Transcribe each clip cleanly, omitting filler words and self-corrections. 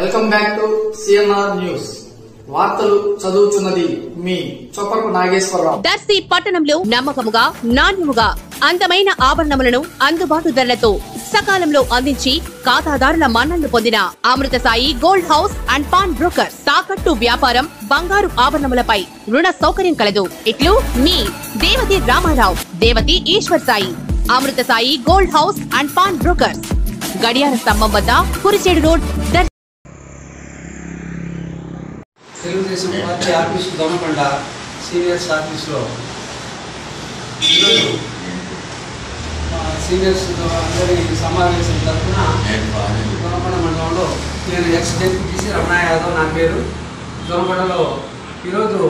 Welcome back to CNR news. వార్తలు చదువుతున్నది మీ చొప్పకు నాగేశ్వరరావు. దర్శి పట్టణంలో నమ్మకముగా నాణ్యముగా అందమైన ఆభరణములను అందుబాటు ధరలతో సకాలంలో అందించి ఖాతాదారుల మన్ననలు పొందిన Amrutha Sai gold house and pawn broker. తాకట్టు వ్యాపారం, బంగారు ఆభరణములపై రుణ సౌకర్యం కలదు. ఇట్లు మీ Devathi Ramarao, Devathi Eshwar Sai. Amrutha Sai gold house and pawn broker, గడియార స్తంభం వద్ద Kurichedu road, Darsi. Telugudesam party office Donakonda seniors ఆఫీసులో ఈరోజు సీనియర్స్ అందరి సమావేశం తరఫున దొనకొండ మండలంలో నేను ఎక్స్ జెడ్పీటీసీ రమణ యాదవ్ నా పేరు. దొనకొండలో ఈరోజు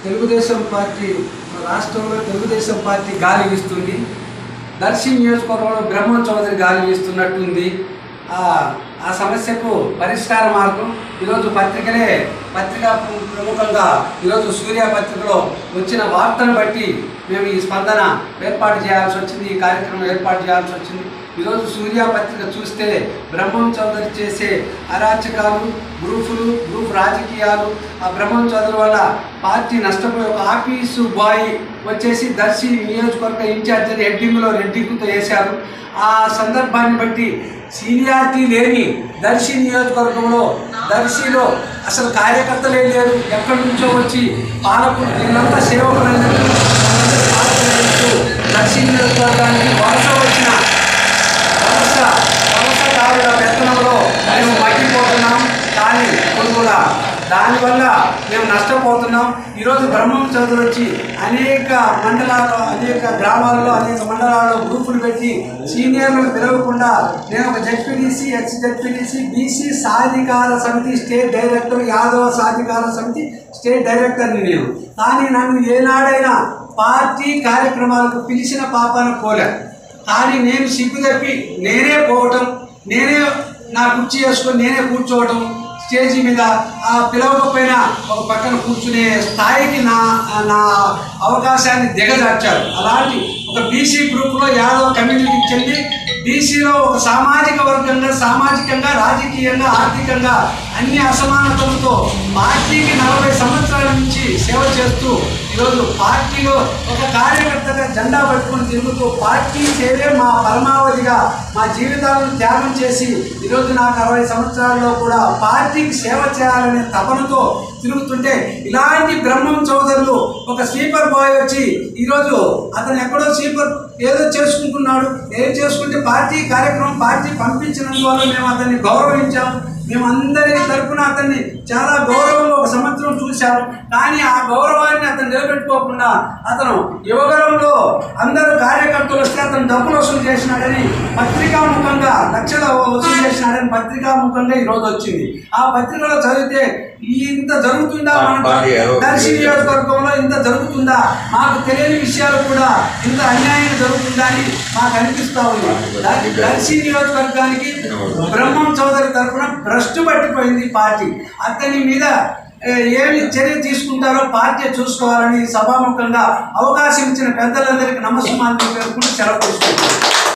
తెలుగుదేశం పార్టీ రాష్ట్రంలో తెలుగుదేశం పార్టీ గాలి వీస్తుంది. దర్శి నియోజకవర్గంలో బ్రహ్మం చౌదరి గాలి వీస్తున్నట్టుంది. ఆ సమస్యకు పరిష్కార మార్గం ఈరోజు పత్రికా ప్రముఖంగా ఈరోజు సూర్య పత్రికలో వచ్చిన వార్తను బట్టి మేము ఈ స్పందన ఏర్పాటు చేయాల్సి వచ్చింది, ఈ కార్యక్రమం ఏర్పాటు చేయాల్సి వచ్చింది. ఈరోజు సూర్య పత్రిక చూస్తే బ్రహ్మం చౌదరి చేసే అరాచకాలు, గ్రూప్ రాజకీయాలు, ఆ బ్రహ్మం చౌదరి వల్ల పార్టీ నష్టపోయి ఒక ఆఫీసు బాయ్ వచ్చేసి దర్శి నియోజకవర్గ ఇన్ఛార్జ్ అని హెడ్డింగ్లో రెడ్డింగ్తో వేశారు. ఆ సందర్భాన్ని బట్టి సీనియారిటీ లేని దర్శి నియోజకవర్గంలో దర్శిలో అసలు కార్యకర్తలే లేరు. ఎక్కడి నుంచో వచ్చి పాలకులు వీళ్ళంతా సేవకులందరూ దర్శి నియోజకవర్గానికి వలస కారుల వేతనంలో మేము మగ్గిపోతున్నాం. కానీ కూడా దానివల్ల మేము నష్టపోతున్నాం. ఈరోజు బ్రహ్మం చదువు వచ్చి అనేక మండలాల్లో, అనేక గ్రామాల్లో, అనేక మండలాల్లో గ్రూపులు పెట్టి సీనియర్లను పిలవకుండా నేను ఒక జెడ్పీటీసీ, ఎక్స్ జెడ్పీటీసీ, బీసీ సాధికార సమితి స్టేట్ డైరెక్టర్, యాదవ సాధికార సమితి స్టేట్ డైరెక్టర్ని నేను. కానీ నన్ను ఏనాడైనా పార్టీ కార్యక్రమాలకు పిలిచిన పాపాన పోలే. కానీ నేను సిగ్గు తప్పి నేనే పోవటం, నేనే నా కుర్చీ వేసుకొని నేనే కూర్చోవటం స్టేజీ మీద, ఆ పిలవకపోయినా ఒక పక్కన కూర్చునే స్థాయికి నా అవకాశాన్ని దిగజార్చారు. అలాంటి ఒక బీసీ గ్రూప్లో యాదవ కమ్యూనిటీకి చెంది బీసీలో ఒక సామాజికంగా రాజకీయంగా ఆర్థికంగా అన్ని అసమానతలతో పార్టీకి 40 సంవత్సరాల నుంచి సేవ చేస్తూ ఈరోజు పార్టీలో ఒక కార్యకర్తగా జెండా పట్టుకొని తిరుగుతూ పార్టీ సేవే మా పరమావధిగా మా జీవితాలను త్యాగం చేసి ఈరోజు నాకు 60 సంవత్సరాల్లో కూడా పార్టీకి సేవ చేయాలనే తపనతో తిరుగుతుంటే ఇలాంటి బ్రహ్మం చౌదరులు ఒక స్వీపర్ బాయ్ వచ్చి ఈరోజు అతను ఎక్కడో స్వీపర్ ఏదో చేసుకుంటున్నాడు. ఏం చేసుకుంటే పార్టీ కార్యక్రమం పార్టీ పంపించినందువల్ల మేము అతన్ని గౌరవించాము. మేమందరి తరఫున అతన్ని చాలా గౌరవంగా ఒక సంవత్సరం చూశాము. కానీ ఆ గౌరవాన్ని అతను నిలబెట్టుకోకుండా అతను యువగలంలో అందరూ కార్యకర్తలు వస్తే అతను డబ్బులు వసూలు చేసినాడని పత్రికాముఖంగా లక్షలు వసూలు చేసినాడని పత్రికాముఖంగా ఈరోజు వచ్చింది. ఆ పత్రికలో చదివితే ఇంత జరుగుతుందా, మన దర్శి నియోజకవర్గంలో ఇంత జరుగుతుందా, మాకు తెలియని విషయాలు కూడా ఇంత అన్యాయం జరుగుతుందా అని మాకు అనిపిస్తూ ఉంది. దర్శి నియోజకవర్గానికి బ్రహ్మం చౌదరి తరఫున భ్రష్టు పట్టిపోయింది పార్టీ. అతని మీద ఏమి చర్య తీసుకుంటారో పార్టీ చూసుకోవాలని సభాముఖంగా అవకాశం ఇచ్చిన పెద్దలందరికీ నమస్కారం పేర్కొంటూ సెలవు తీసుకుంటారు.